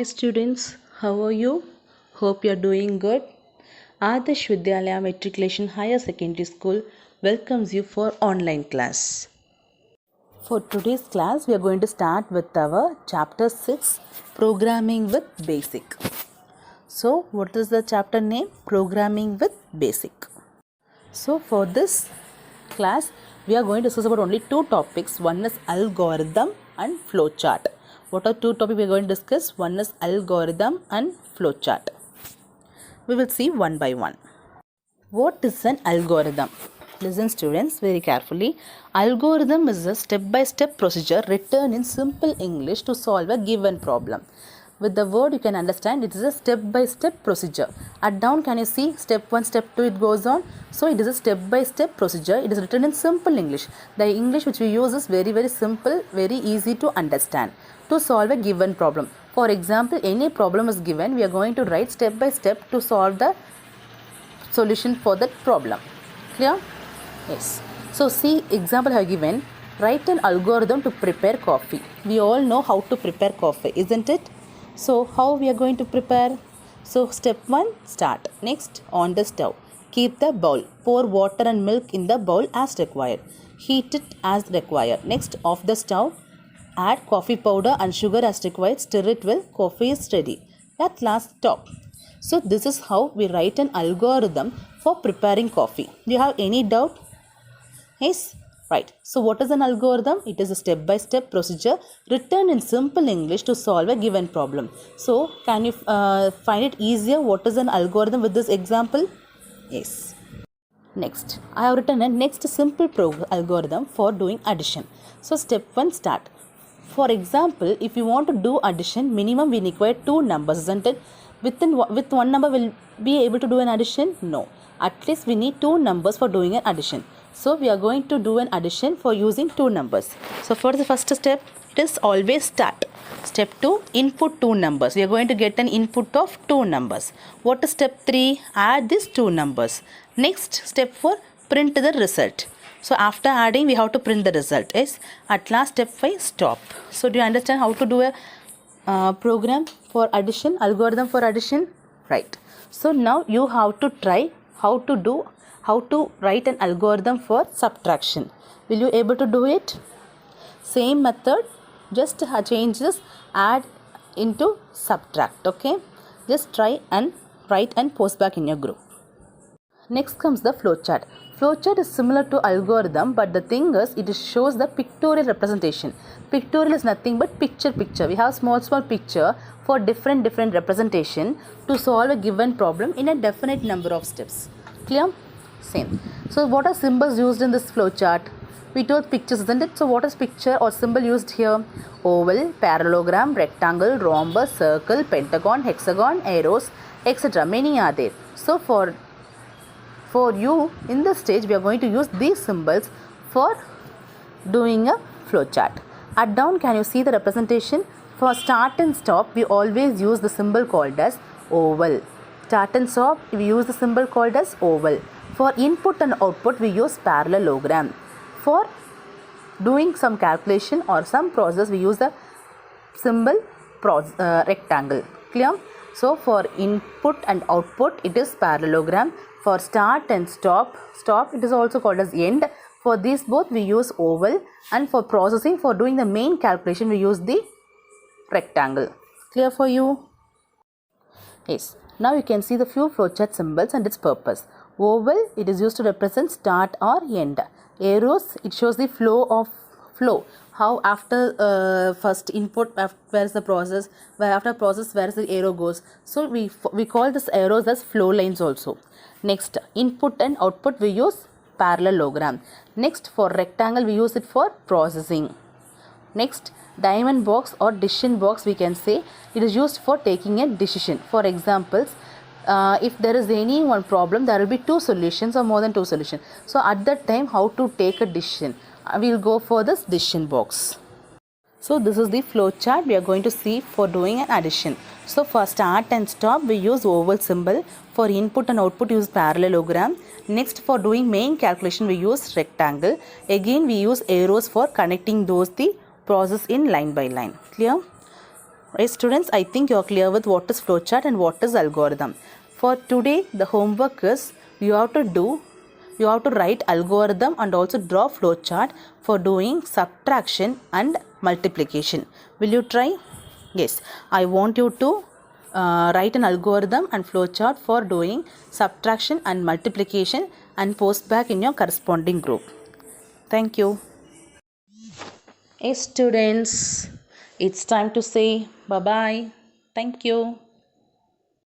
students, how are you? Hope you are doing good. Adarsh Vidyalaya Matriculation Higher Secondary School welcomes you for online class. For today's class, we are going to start with our chapter 6, Programming with Basic. So, what is the chapter name? Programming with Basic. So, for this class, we are going to discuss about only two topics. One is algorithm and flowchart. What are two topics we are going to discuss? One is algorithm and flowchart. We will see one by one. What is an algorithm? Listen students very carefully. Algorithm is a step-by-step procedure written in simple English to solve a given problem. With the word you can understand it is a step-by-step procedure. At down can you see step 1, step 2 it goes on. So it is a step-by-step procedure. It is written in simple English. The English which we use is very simple, very easy to understand to solve a given problem. For example, any problem is given, we are going to write step by step to solve the solution for that problem. Clear? Yes. So see example I have given. Write an algorithm to prepare coffee. We all know how to prepare coffee, isn't it? So how we are going to prepare? So step 1, start. Next, on the stove. Keep the bowl. Pour water and milk in the bowl as required. Heat it as required. Next, off the stove. Add coffee powder and sugar as required. Stir it well. Coffee is ready. At last, stop. So this is how we write an algorithm for preparing coffee. Do you have any doubt? Yes? Right. So what is an algorithm? It is a step-by-step procedure written in simple English to solve a given problem. So can you find it easier? What is an algorithm with this example? Yes. Next, I have written a next simple algorithm for doing addition. So step 1, start. For example, if you want to do addition, minimum we require 2 numbers, isn't it? With one number will be able to do an addition? No. At least we need 2 numbers for doing an addition. So we are going to do an addition for using 2 numbers. So for the first step, it is always start. Step 2, input 2 numbers. We are going to get an input of 2 numbers. What is step 3? Add these 2 numbers. Next, step 4, print the result. So after adding, we have to print the result. Yes. At last, step 5, stop. So do you understand how to do a program for addition, algorithm for addition? Right. So now you have to try how to write an algorithm for subtraction. Will you able to do it? Same method, just change this, add into subtract. Okay. Just try and write and post back in your group. Next comes the flowchart. Flowchart is similar to algorithm, but the thing is it shows the pictorial representation. Pictorial is nothing but picture. We have small picture for different representation to solve a given problem in a definite number of steps. Clear? Same. So what are symbols used in this flowchart? We told pictures, isn't it? So what is picture or symbol used here? Oval, parallelogram, rectangle, rhombus, circle, pentagon, hexagon, arrows, etc. Many are there. So for you in this stage, we are going to use these symbols for doing a flowchart. At down, can you see the representation? For start and stop, we always use the symbol called as oval. Start and stop, we use the symbol called as oval. For input and output, we use parallelogram. For doing some calculation or some process, we use the symbol rectangle. Clear? So for input and output, it is parallelogram. For start and stop, it is also called as end. For these both, we use oval. And for processing, for doing the main calculation, we use the rectangle. Clear for you? Yes. Now you can see the few flowchart symbols and its purpose. Oval, it is used to represent start or end. Arrows, it shows the flow. How after first input, where is the process, after process, where is the arrow goes. So we call this arrows as flow lines also. Next, input and output, we use parallelogram. Next, for rectangle, we use it for processing. Next, diamond box or decision box, we can say it is used for taking a decision. For examples, if there is any one problem, there will be 2 solutions or more than 2 solutions. So at that time, how to take a decision? We will go for this decision box. So this is the flow chart we are going to see for doing an addition. So for start and stop, we use oval symbol. For input and output, use parallelogram. Next, for doing main calculation, we use rectangle. Again, we use arrows for connecting the process in line by line. Clear? Right, students, I think you are clear with what is flowchart and what is algorithm. For today, the homework is you have to write algorithm and also draw flowchart for doing subtraction and multiplication. Will you try? Yes, I want you to write an algorithm and flowchart for doing subtraction and multiplication and post back in your corresponding group. Thank you. Hey students, it's time to say bye bye. Thank you.